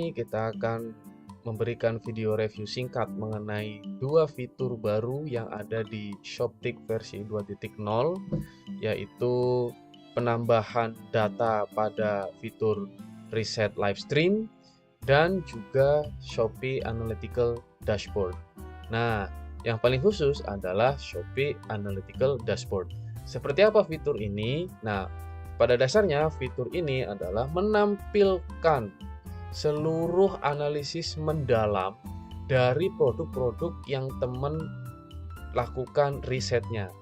ini kita akan memberikan video review singkat mengenai dua fitur baru yang ada di Shoptick versi 2.0, yaitu penambahan data pada fitur Reset Livestream dan juga Shopee Analytical Dashboard. Nah, yang paling khusus adalah Shopee Analytical Dashboard. Seperti apa fitur ini? Nah, pada dasarnya fitur ini adalah menampilkan seluruh analisis mendalam dari produk-produk yang teman lakukan risetnya.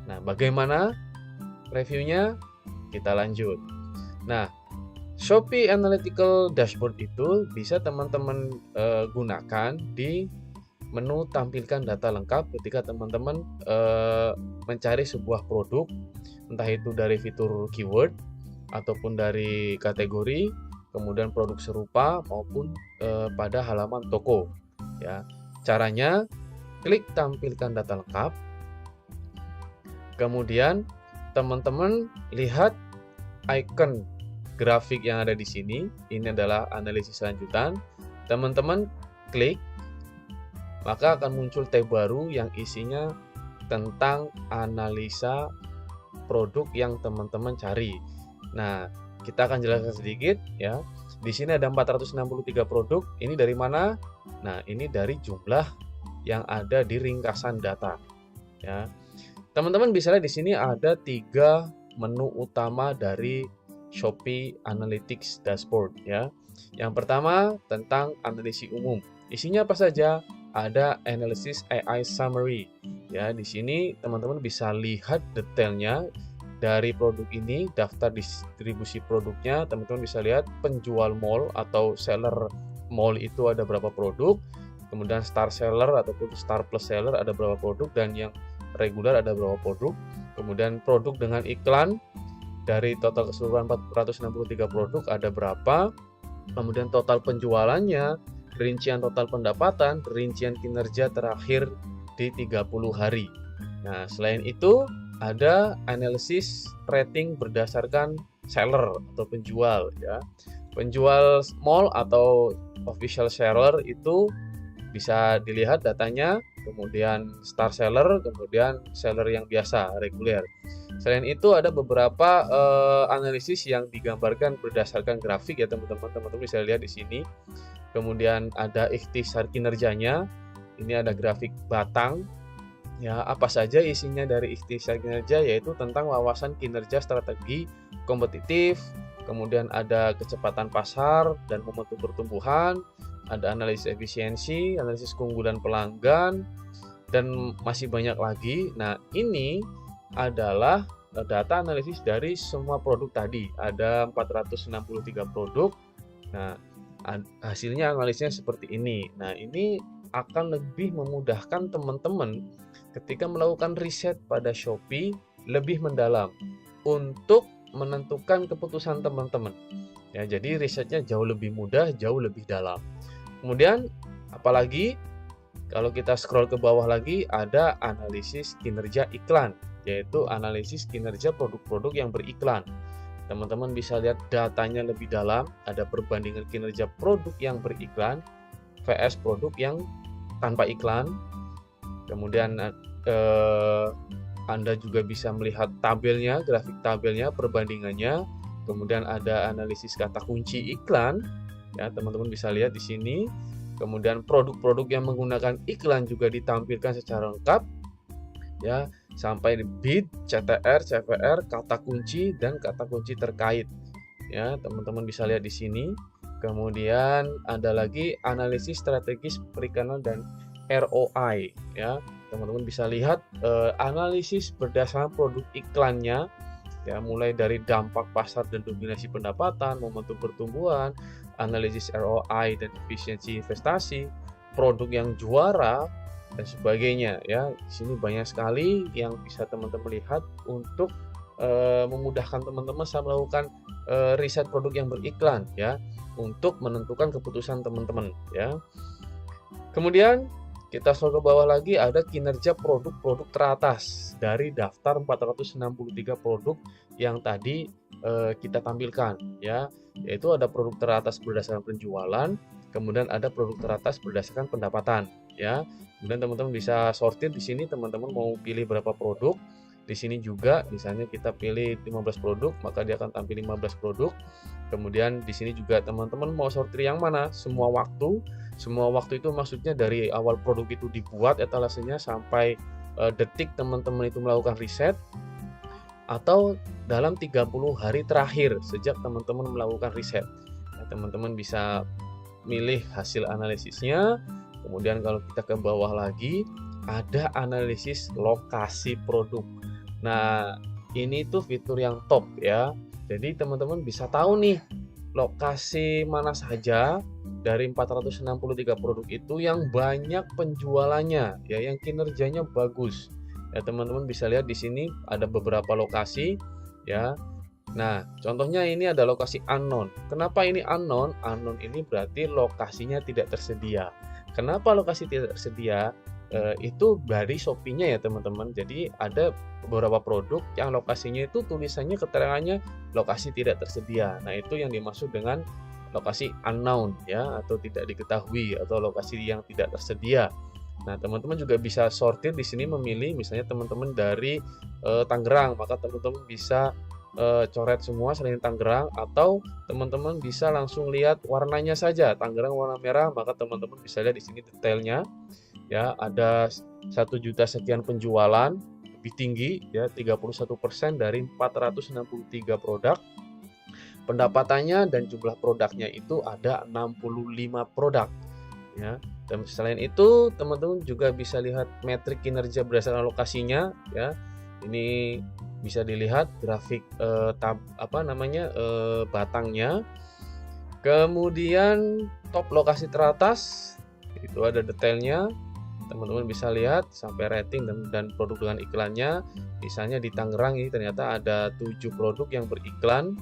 Nah, bagaimana reviewnya? Kita lanjut. Nah, Shopee Analytical Dashboard itu bisa teman-teman gunakan di menu tampilkan data lengkap ketika teman-teman mencari sebuah produk, entah itu dari fitur keyword ataupun dari kategori, kemudian produk serupa maupun pada halaman toko. Ya, caranya klik tampilkan data lengkap. Kemudian teman-teman lihat icon grafik yang ada di sini. Ini adalah analisis lanjutan. Teman-teman klik, maka akan muncul tab baru yang isinya tentang analisa produk yang teman-teman cari. Nah, kita akan jelaskan sedikit ya. Di sini ada 463 produk. Ini dari mana? Nah, ini dari jumlah yang ada di ringkasan data. Ya, teman-teman bisa lihat di sini ada 3 menu utama dari Shopee Analytics Dashboard ya. Yang pertama tentang analisis umum. Isinya apa saja? Ada Analysis AI Summary. Ya, di sini teman-teman bisa lihat detailnya dari produk ini, daftar distribusi produknya. Teman-teman bisa lihat penjual mall atau seller mall itu ada berapa produk, kemudian star seller ataupun star plus seller ada berapa produk, dan yang regular ada berapa produk. Kemudian produk dengan iklan dari total keseluruhan 463 produk ada berapa, kemudian total penjualannya, rincian total pendapatan, rincian kinerja terakhir di 30 hari. Nah, selain itu ada analisis rating berdasarkan seller atau penjual ya. Penjual mall atau official seller itu bisa dilihat datanya, kemudian star seller, kemudian seller yang biasa, reguler. Selain itu ada beberapa analisis yang digambarkan berdasarkan grafik ya teman-teman. Teman-teman bisa lihat di sini. Kemudian ada ikhtisar kinerjanya. Ini ada grafik batang. Ya, apa saja isinya dari ikhtisar kinerja, yaitu tentang wawasan kinerja strategi kompetitif, kemudian ada kecepatan pasar dan momentum pertumbuhan, ada analisis efisiensi, analisis keunggulan pelanggan, dan masih banyak lagi. Nah, ini adalah data analisis dari semua produk tadi. Ada 463 produk. Nah, hasilnya analisisnya seperti ini. Nah, ini akan lebih memudahkan teman-teman ketika melakukan riset pada Shopee lebih mendalam untuk menentukan keputusan teman-teman. Ya, jadi risetnya jauh lebih mudah, jauh lebih dalam. Kemudian apalagi kalau kita scroll ke bawah lagi ada analisis kinerja iklan, yaitu analisis kinerja produk-produk yang beriklan. Teman-teman bisa lihat datanya lebih dalam, ada perbandingan kinerja produk yang beriklan vs produk yang tanpa iklan. Kemudian Anda juga bisa melihat tabelnya, grafik tabelnya, perbandingannya. Kemudian ada analisis kata kunci iklan, ya teman-teman bisa lihat di sini. Kemudian produk-produk yang menggunakan iklan juga ditampilkan secara lengkap, ya sampai bid, CTR, CVR, kata kunci dan kata kunci terkait. Ya teman-teman bisa lihat di sini. Kemudian ada lagi analisis strategis perikanan dan ROI, ya teman-teman bisa lihat analisis berdasarkan produk iklannya, ya mulai dari dampak pasar dan dominasi pendapatan, momentum pertumbuhan, analisis ROI dan efisiensi investasi, produk yang juara dan sebagainya. Ya di sini banyak sekali yang bisa teman-teman lihat untuk memudahkan teman-teman saat melakukan riset produk yang beriklan, ya untuk menentukan keputusan teman-teman. Ya kemudian Kita scroll ke bawah lagi, ada kinerja produk-produk teratas dari daftar 463 produk yang tadi kita tampilkan ya. Yaitu ada produk teratas berdasarkan penjualan, kemudian ada produk teratas berdasarkan pendapatan ya. Kemudian teman-teman bisa sortir di sini, teman-teman mau pilih berapa produk. Di sini juga misalnya kita pilih 15 produk, maka dia akan tampil 15 produk. Kemudian di sini juga teman-teman mau sortir yang mana? Semua waktu. Semua waktu itu maksudnya dari awal produk itu dibuat etalasenya sampai detik teman-teman itu melakukan riset, atau dalam 30 hari terakhir sejak teman-teman melakukan riset. Nah, teman-teman bisa milih hasil analisisnya. Kemudian kalau kita ke bawah lagi, ada analisis lokasi produk. Nah, ini tuh fitur yang top ya. Jadi teman-teman bisa tahu nih lokasi mana saja dari 463 produk itu yang banyak penjualannya ya, yang kinerjanya bagus. Ya, teman-teman bisa lihat di sini ada beberapa lokasi ya. Nah, contohnya ini ada lokasi unknown. Kenapa ini unknown? Unknown ini berarti lokasinya tidak tersedia. Kenapa lokasi tidak tersedia? Itu dari Shopee-nya ya teman-teman. Jadi ada beberapa produk yang lokasinya itu tulisannya keterangannya lokasi tidak tersedia. Nah, itu yang dimaksud dengan lokasi unknown ya, atau tidak diketahui, atau lokasi yang tidak tersedia. Nah, teman-teman juga bisa sortir di sini, memilih misalnya teman-teman dari Tangerang, maka teman-teman bisa coret semua selain Tangerang, atau teman-teman bisa langsung lihat warnanya saja, Tangerang warna merah, maka teman-teman bisa lihat di sini detailnya ya, ada 1 juta sekian penjualan, lebih tinggi ya, 31% dari 463 produk. Pendapatannya dan jumlah produknya itu ada 65 produk ya. Dan selain itu teman-teman juga bisa lihat metrik kinerja berdasarkan lokasinya ya. Ini bisa dilihat grafik batangnya. Kemudian top lokasi teratas itu ada detailnya. Teman-teman bisa lihat sampai rating dan produk dengan iklannya. Misalnya di Tangerang ini ternyata ada 7 produk yang beriklan.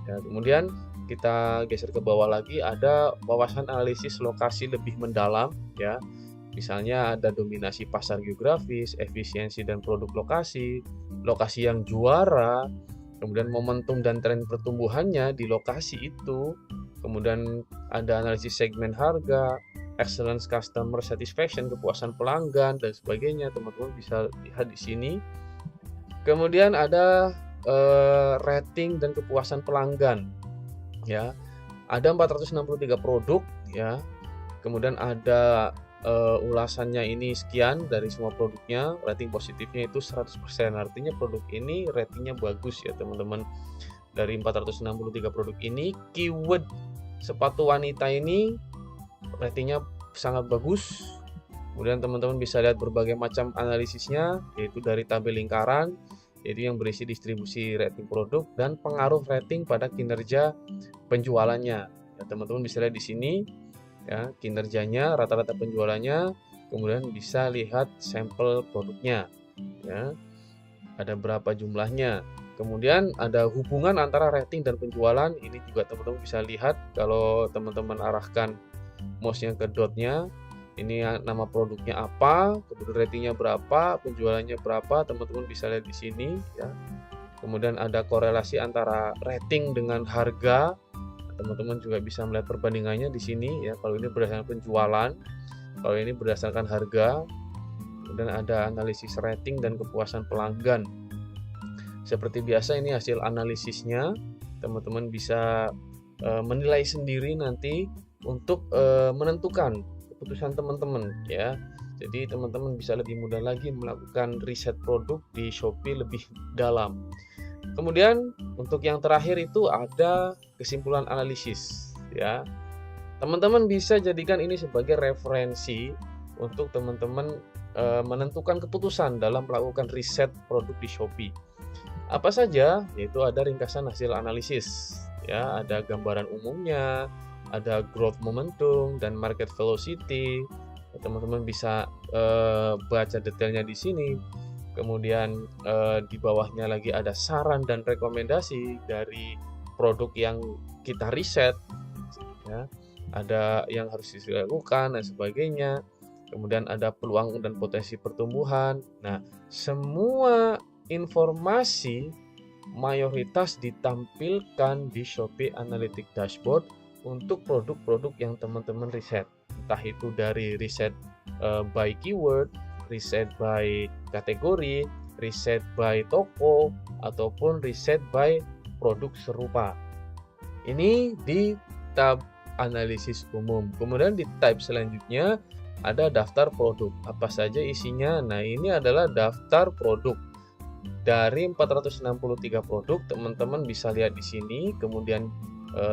Ya, kemudian kita geser ke bawah lagi, ada wawasan analisis lokasi lebih mendalam ya. Misalnya ada dominasi pasar geografis, efisiensi dan produk lokasi, lokasi yang juara, kemudian momentum dan tren pertumbuhannya di lokasi itu, kemudian ada analisis segmen harga, excellence customer satisfaction, kepuasan pelanggan dan sebagainya. Teman-teman bisa lihat di sini. Kemudian ada rating dan kepuasan pelanggan ya. Ada 463 produk ya. Kemudian ada ulasannya ini sekian dari semua produknya, rating positifnya itu 100%. Artinya produk ini ratingnya bagus ya teman-teman. Dari 463 produk ini, keyword sepatu wanita ini ratingnya sangat bagus. Kemudian teman-teman bisa lihat berbagai macam analisisnya, yaitu dari tabel lingkaran, yaitu yang berisi distribusi rating produk dan pengaruh rating pada kinerja penjualannya. Ya, teman-teman bisa lihat di sini ya, kinerjanya, rata-rata penjualannya, kemudian bisa lihat sampel produknya ya. Ada berapa jumlahnya. Kemudian ada hubungan antara rating dan penjualan. Ini juga teman-teman bisa lihat kalau teman-teman arahkan mouse-nya ke dotnya. Ini nama produknya apa, kemudian ratingnya berapa, penjualannya berapa, teman-teman bisa lihat di sini ya. Kemudian ada korelasi antara rating dengan harga, teman-teman juga bisa melihat perbandingannya di sini ya. Kalau ini berdasarkan penjualan, kalau ini berdasarkan harga. Kemudian ada analisis rating dan kepuasan pelanggan. Seperti biasa ini hasil analisisnya, teman-teman bisa menilai sendiri nanti untuk menentukan keputusan teman-teman ya. Jadi teman-teman bisa lebih mudah lagi melakukan riset produk di Shopee lebih dalam. Kemudian untuk yang terakhir itu ada kesimpulan analisis ya. Teman-teman bisa jadikan ini sebagai referensi untuk teman-teman menentukan keputusan dalam melakukan riset produk di Shopee. Apa saja? Yaitu ada ringkasan hasil analisis ya, ada gambaran umumnya, ada growth momentum dan market velocity. Teman-teman bisa baca detailnya di sini. Kemudian di bawahnya lagi ada saran dan rekomendasi dari produk yang kita riset ya. Ada yang harus dilakukan dan sebagainya. kemudian ada peluang dan potensi pertumbuhan. Nah, semua informasi mayoritas ditampilkan di Shopee Analytics Dashboard untuk produk-produk yang teman-teman riset. Entah itu dari riset by keyword, riset by kategori, riset by toko, ataupun riset by produk serupa. Ini di tab analisis umum. Kemudian di tab selanjutnya ada daftar produk. Apa saja isinya? Nah, ini adalah daftar produk. Dari 463 produk, teman-teman bisa lihat di sini. Kemudian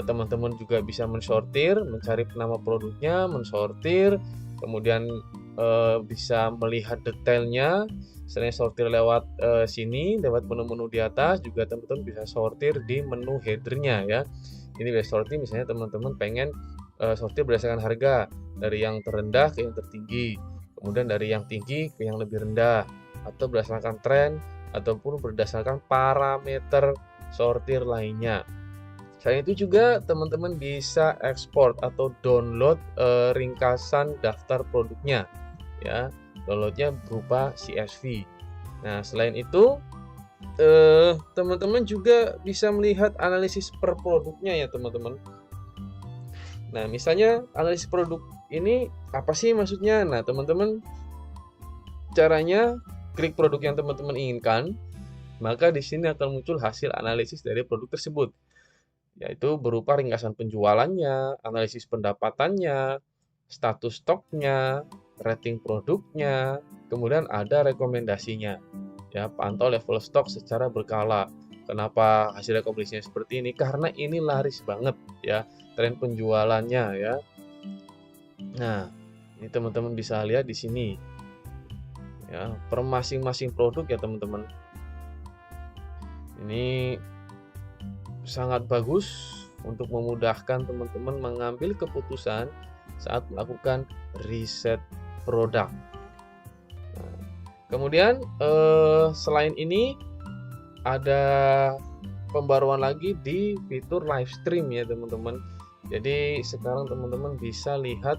teman-teman juga bisa mensortir, mencari nama produknya, mensortir, kemudian bisa melihat detailnya. Selain sortir lewat sini, lewat menu-menu di atas, juga teman-teman bisa sortir di menu headernya ya. Ini bisa sortir, misalnya teman-teman pengen sortir berdasarkan harga, dari yang terendah ke yang tertinggi, kemudian dari yang tinggi ke yang lebih rendah, atau berdasarkan tren, ataupun berdasarkan parameter sortir lainnya. Selain itu juga teman-teman bisa ekspor atau download ringkasan daftar produknya ya. Downloadnya berupa CSV. Nah, selain itu teman-teman juga bisa melihat analisis per produknya ya teman-teman. Nah, misalnya analisis produk ini apa sih maksudnya? Nah, teman-teman caranya klik produk yang teman-teman inginkan, maka di sini akan muncul hasil analisis dari produk tersebut, yaitu berupa ringkasan penjualannya, analisis pendapatannya, status stoknya, rating produknya, kemudian ada rekomendasinya. Ya, pantau level stok secara berkala. Kenapa hasil rekomendasinya seperti ini? Karena ini laris banget ya, tren penjualannya ya. Nah, ini teman-teman bisa lihat di sini. Ya, per masing-masing produk ya teman-teman. Ini sangat bagus untuk memudahkan teman-teman mengambil keputusan saat melakukan riset produk. Nah, kemudian selain ini ada pembaruan lagi di fitur live stream ya teman-teman. Jadi sekarang teman-teman bisa lihat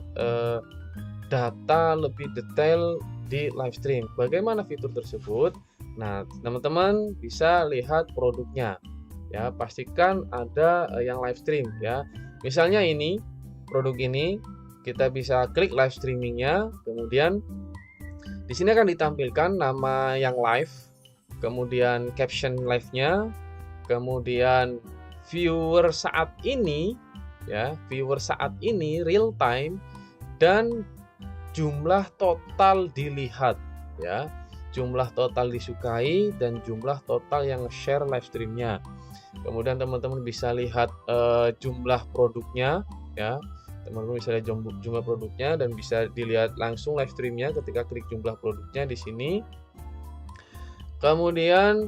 data lebih detail di live stream. Bagaimana fitur tersebut? Nah, teman-teman bisa lihat produknya. Ya, pastikan ada yang live stream ya. Misalnya ini, produk ini kita bisa klik live streamingnya, kemudian di sini akan ditampilkan nama yang live, kemudian caption live-nya, kemudian viewer saat ini ya, viewer saat ini real time, dan jumlah total dilihat ya, jumlah total disukai dan jumlah total yang share live streamnya. Kemudian teman-teman bisa lihat jumlah produknya ya, teman-teman bisa lihat jumlah produknya dan bisa dilihat langsung live streamnya ketika klik jumlah produknya di sini. Kemudian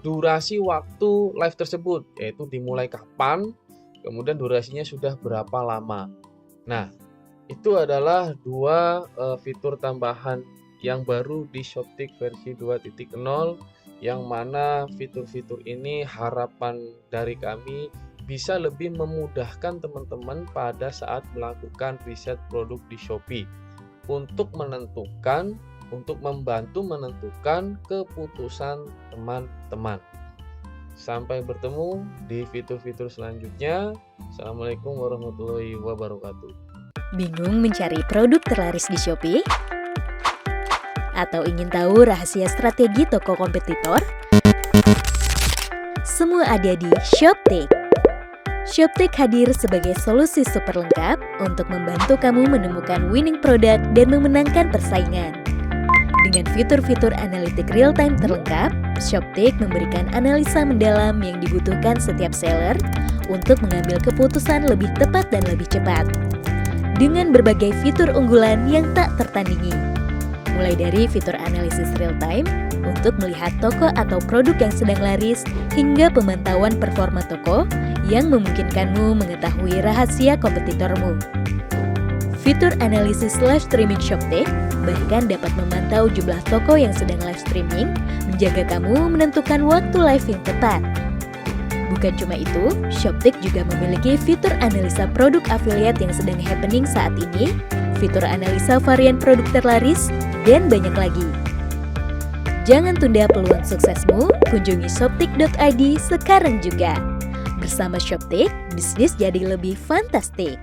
durasi waktu live tersebut, yaitu dimulai kapan, kemudian durasinya sudah berapa lama. Nah, itu adalah dua fitur tambahan yang baru di Shoptik versi 2.0, yang mana fitur-fitur ini harapan dari kami bisa lebih memudahkan teman-teman pada saat melakukan riset produk di Shopee untuk membantu menentukan keputusan teman-teman. Sampai bertemu di fitur-fitur selanjutnya. Assalamualaikum warahmatullahi wabarakatuh. Bingung mencari produk terlaris di Shopee? Atau ingin tahu rahasia strategi toko kompetitor? Semua ada di Shoptik. Shoptik hadir sebagai solusi super lengkap untuk membantu kamu menemukan winning product dan memenangkan persaingan. Dengan fitur-fitur analitik real-time terlengkap, Shoptik memberikan analisa mendalam yang dibutuhkan setiap seller untuk mengambil keputusan lebih tepat dan lebih cepat. Dengan berbagai fitur unggulan yang tak tertandingi. Mulai dari fitur analisis real-time untuk melihat toko atau produk yang sedang laris, hingga pemantauan performa toko yang memungkinkanmu mengetahui rahasia kompetitormu. Fitur analisis live streaming Shoptik bahkan dapat memantau jumlah toko yang sedang live streaming, menjaga kamu menentukan waktu live yang tepat. Bukan cuma itu, Shoptik juga memiliki fitur analisa produk affiliate yang sedang happening saat ini fitur analisa varian produk terlaris, dan banyak lagi. Jangan tunda peluang suksesmu, kunjungi shoptik.id sekarang juga. Bersama Shoptik, bisnis jadi lebih fantastik.